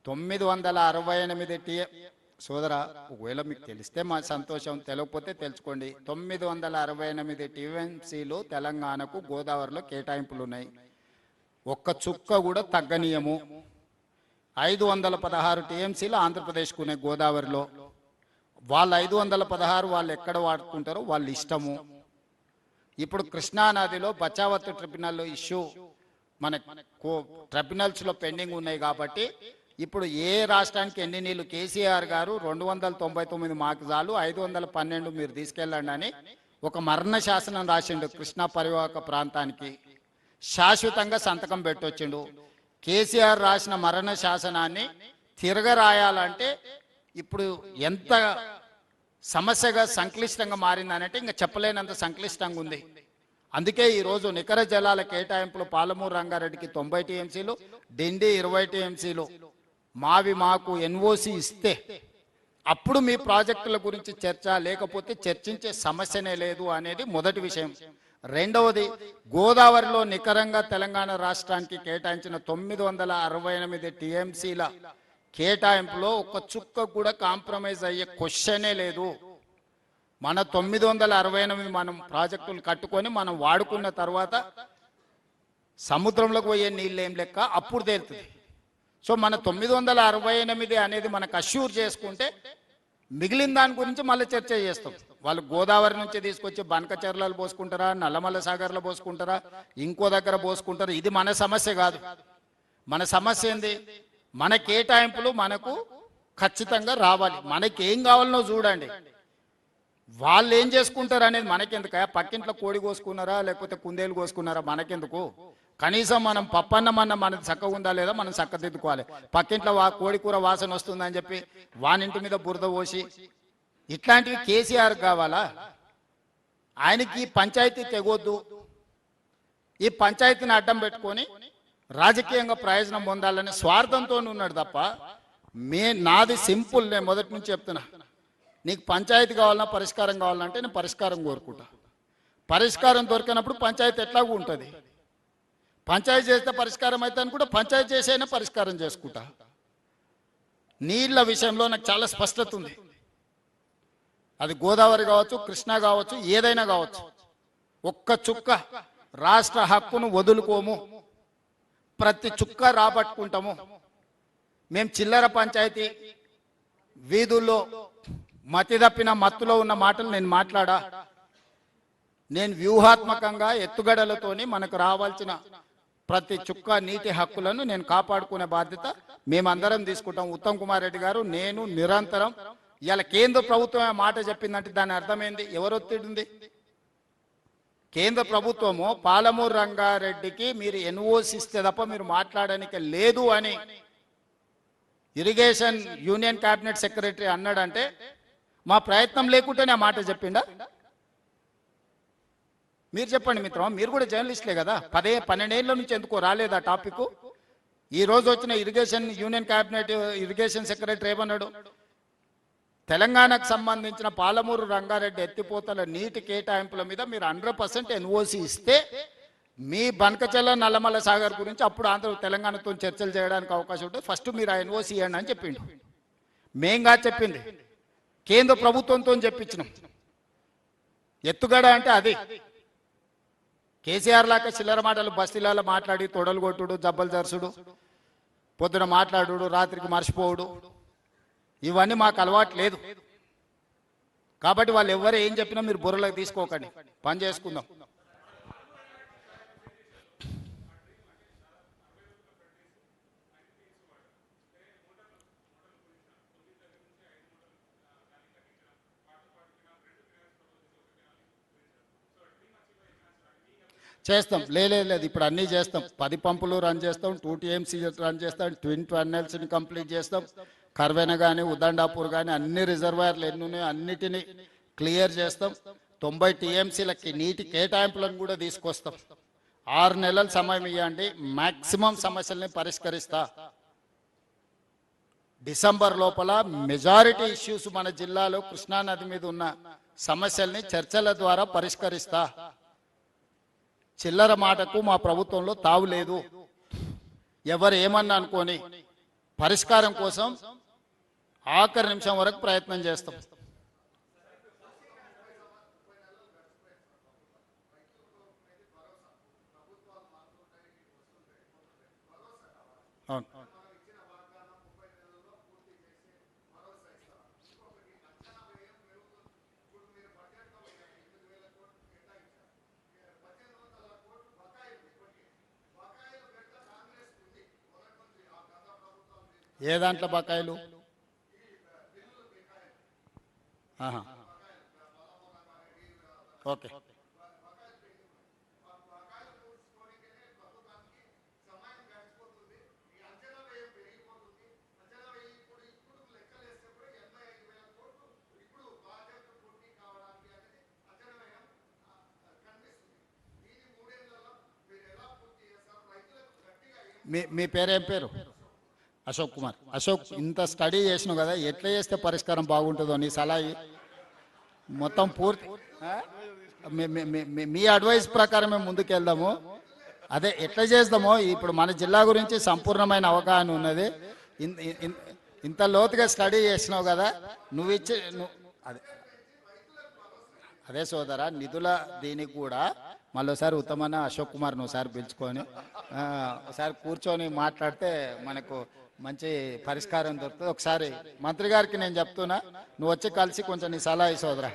968 సోదరా, ఒకవేళ మీకు తెలిస్తే మా సంతోషం, తెలియకపోతే తెలుసుకోండి. 968 టీఎంసీలు తెలంగాణకు గోదావరిలో కేటాయింపులు ఉన్నాయి. ఒక్క చుక్క కూడా తగ్గనీయము. 516 టీఎంసీలు ఆంధ్రప్రదేశ్కు ఉన్నాయి గోదావరిలో. వాళ్ళు 516 వాళ్ళు ఎక్కడ వాడుకుంటారో వాళ్ళ ఇష్టము. ఇప్పుడు కృష్ణానదిలో బచావత్ ట్రిబ్యునల్ ఇష్యూ మన ట్రిబ్యునల్స్లో పెండింగ్ ఉన్నాయి కాబట్టి ఇప్పుడు ఏ రాష్ట్రానికి ఎన్ని నీళ్లు కేసీఆర్ గారు 299 మాకు చాలు, 512 మీరు తీసుకెళ్ళండి అని ఒక మరణ శాసనం రాసిండు. కృష్ణా పరివాహక ప్రాంతానికి శాశ్వతంగా సంతకం పెట్టొచ్చిండు. కేసీఆర్ రాసిన మరణ శాసనాన్ని తిరగరాయాలంటే ఇప్పుడు ఎంత సమస్యగా సంక్లిష్టంగా మారిందనంటే ఇంకా చెప్పలేనంత సంక్లిష్టంగా ఉంది. అందుకే ఈరోజు నికర జలాల కేటాయింపులు పాలమూరు రంగారెడ్డికి 90 టీఎంసీలు, డిండి 20 టీఎంసీలు మావి మాకు ఎన్ఓసి ఇస్తే అప్పుడు మీ ప్రాజెక్టుల గురించి చర్చ, లేకపోతే చర్చించే సమస్యనే లేదు అనేది మొదటి విషయం. రెండవది, గోదావరిలో నికరంగా తెలంగాణ రాష్ట్రానికి కేటాయించిన 968 టీఎంసీల కేటాయింపులో ఒక చుక్క కూడా కాంప్రమైజ్ అయ్యే క్వశ్చనే లేదు. మన 968 మనం ప్రాజెక్టులు కట్టుకొని మనం వాడుకున్న తర్వాత సముద్రంలోకి పోయే నీళ్ళు ఏం లెక్క అప్పుడు తేలుతుంది. సో మన 968 అనేది మనకు అష్యూర్ చేసుకుంటే మిగిలిన దాని గురించి మళ్ళీ చర్చ చేస్తాం. వాళ్ళు గోదావరి నుంచి తీసుకొచ్చి బనకచెర్లలో పోసుకుంటారా, నల్లమల్ల సాగర్లో పోసుకుంటారా, ఇంకో దగ్గర పోసుకుంటారా, ఇది మన సమస్య కాదు. మన సమస్య ఏంది? మన కేటాయింపులు మనకు ఖచ్చితంగా రావాలి. మనకి ఏం కావాలనో చూడండి. వాళ్ళు ఏం చేసుకుంటారు అనేది మనకెందుకు? పక్కింట్లో కోడి కోసుకున్నారా లేకపోతే కుందేలు కోసుకున్నారా మనకెందుకు? కనీసం మనం పప్పన్నమన్న మనది చక్కగా ఉందా లేదా మనం చక్కదిద్దుకోవాలి. పక్కింట్లో కోడి కూర వాసన వస్తుందని చెప్పి వానింటి మీద బురద పోసి ఇట్లాంటివి కేసీఆర్ కావాలా? ఆయనకి పంచాయతీ తెగొద్దు. ఈ పంచాయతీని అడ్డం పెట్టుకొని రాజకీయంగా ప్రయోజనం పొందాలని స్వార్థంతో ఉన్నాడు తప్ప నాది సింపుల్. నేను మొదటి నుంచి చెప్తున్నా, నీకు పంచాయతీ కావాలన్నా పరిష్కారం కావాలంటే నేను పరిష్కారం కోరుకుంటా. పరిష్కారం దొరికినప్పుడు పంచాయతీ ఎట్లాగూ ఉంటుంది. పంచాయతీ చేస్తే పరిష్కారం అయితే అని కూడా పంచాయతీ చేసైనా పరిష్కారం చేసుకుంటా. నీళ్ళ విషయంలో నాకు చాలా స్పష్టత ఉంది. అది గోదావరి కావచ్చు, కృష్ణా కావచ్చు, ఏదైనా కావచ్చు. ఒక్క చుక్క రాష్ట్ర హక్కును వదులుకోము, ప్రతి చుక్క రాబట్టుకుంటాము. మేము చిల్లర పంచాయతీ వీధుల్లో మతి తప్పిన మత్తులో ఉన్న మాటలు నేను మాట్లాడా. నేను వ్యూహాత్మకంగా ఎత్తుగడలతోని మనకు రావాల్సిన ప్రతి చుక్క నీటి హక్కులను నేను కాపాడుకునే బాధ్యత మేమందరం తీసుకుంటాం. ఉత్తమ్ కుమార్ రెడ్డి గారు, నేను నిరంతరం. ఇలా కేంద్ర ప్రభుత్వం మాట చెప్పిందంటే దాని అర్థమైంది ఎవరు ఒత్తిడి ఉంది? కేంద్ర ప్రభుత్వము పాలమూరు రంగారెడ్డికి మీరు ఎన్ఓసి ఇస్తే తప్ప మీరు మాట్లాడడానికి లేదు అని ఇరిగేషన్ యూనియన్ క్యాబినెట్ సెక్రటరీ అన్నాడంటే మా ప్రయత్నం లేకుంటేనే ఆ మాట చెప్పిండా? మీరు చెప్పండి మిత్రం, మీరు కూడా జర్నలిస్టులే కదా. 12 ఏళ్ళ నుంచి ఎందుకో రాలేదా టాపిక్? ఈ రోజు వచ్చిన irrigation union cabinet irrigation secretary ఏమన్నాడు? తెలంగాణకు సంబంధించిన పాలమూరు రంగారెడ్డి ఎత్తిపోతల నీటి కేటాయింపుల మీద మీరు 100% ఎన్ఓసి ఇస్తే మీ బనకచెల్ల నల్లమల్ల సాగర్ గురించి అప్పుడు తెలంగాణతో చర్చలు చేయడానికి అవకాశం ఉంటుంది. ఫస్ట్ మీరు ఆ ఎన్ఓసి ఇవ్వండి అని చెప్పిండు. మేంగా చెప్పింది కేంద్ర ప్రభుత్వంతో చెప్పించినాం. ఎత్తుగడ అంటే అది. కేసీఆర్ లాగా చిల్లర మాటలు బస్తీలలో మాట్లాడి తొడలు కొట్టుడు, జబ్బలు జరుసుడు, పొద్దున మాట్లాడు, రాత్రికి మర్చిపోవుడు, ఇవన్నీ మాకు అలవాటు లేదు. కాబట్టి వాళ్ళు ఎవరు ఏం చెప్పినా మీరు బుర్రలోకి తీసుకోకండి, పని చేసుకుందాం. చేస్తాం. లేదు, ఇప్పుడు అన్నీ చేస్తాం. 10 పంపులు రన్ చేస్తాం, 2 టీఎంసీ రన్ చేస్తాం, ట్విన్ టన్నెల్స్ని కంప్లీట్ చేస్తాం. కర్వెన కానీ ఉదండాపూర్ కానీ అన్ని రిజర్వాయర్లు ఎన్ని ఉన్నాయో అన్నిటినీ క్లియర్ చేస్తాం. 90 టీఎంసీలకి నీటి కేటాయింపులను కూడా తీసుకొస్తాం. 6 నెలల సమయం ఇవ్వండి, మ్యాక్సిమం సమస్యల్ని పరిష్కరిస్తా. డిసెంబర్ లోపల మెజారిటీ ఇష్యూస్ మన జిల్లాలో కృష్ణానది మీద ఉన్న సమస్యల్ని చర్చల ద్వారా పరిష్కరిస్తా. చిల్లర మాటకు మా ప్రభుత్వంలో తావు లేదు. ఎవరు ఏమన్నా అనుకోని పరిష్కారం కోసం ఆఖరి నిమిషం వరకు ప్రయత్నం చేస్తాం. అవును. ఏ దాంట్లో బకాయిలు? ఆహా. ఓకే. మీ మీ పేరేం పేరు? అశోక్ కుమార్. అశోక్, ఇంత స్టడీ చేసినావు కదా, ఎట్లా చేస్తే పరిష్కారం బాగుంటుందో నీ సలహా మొత్తం పూర్తి మీ అడ్వైస్ ప్రకారం మేము ముందుకు వెళ్దాము. అదే ఎట్లా చేద్దామో, ఇప్పుడు మన జిల్లా గురించి సంపూర్ణమైన అవగాహన ఉన్నది. ఇంత లోతుగా స్టడీ చేసినావు కదా, నువ్వు ఇచ్చే అదే అదే సోదరా, నిధుల దీనికి కూడా మళ్ళీసారి ఉత్తమన్న అశోక్ కుమార్ని ఒకసారి పిలుచుకొని ఒకసారి కూర్చొని మాట్లాడితే మనకు మంచి పరిష్కారం దొరుకుతుంది. ఒకసారి మంత్రి గారికి నేను చెప్తున్నా, నువ్వు వచ్చి కలిసి కొంచెం నీ సలహా సోదరా.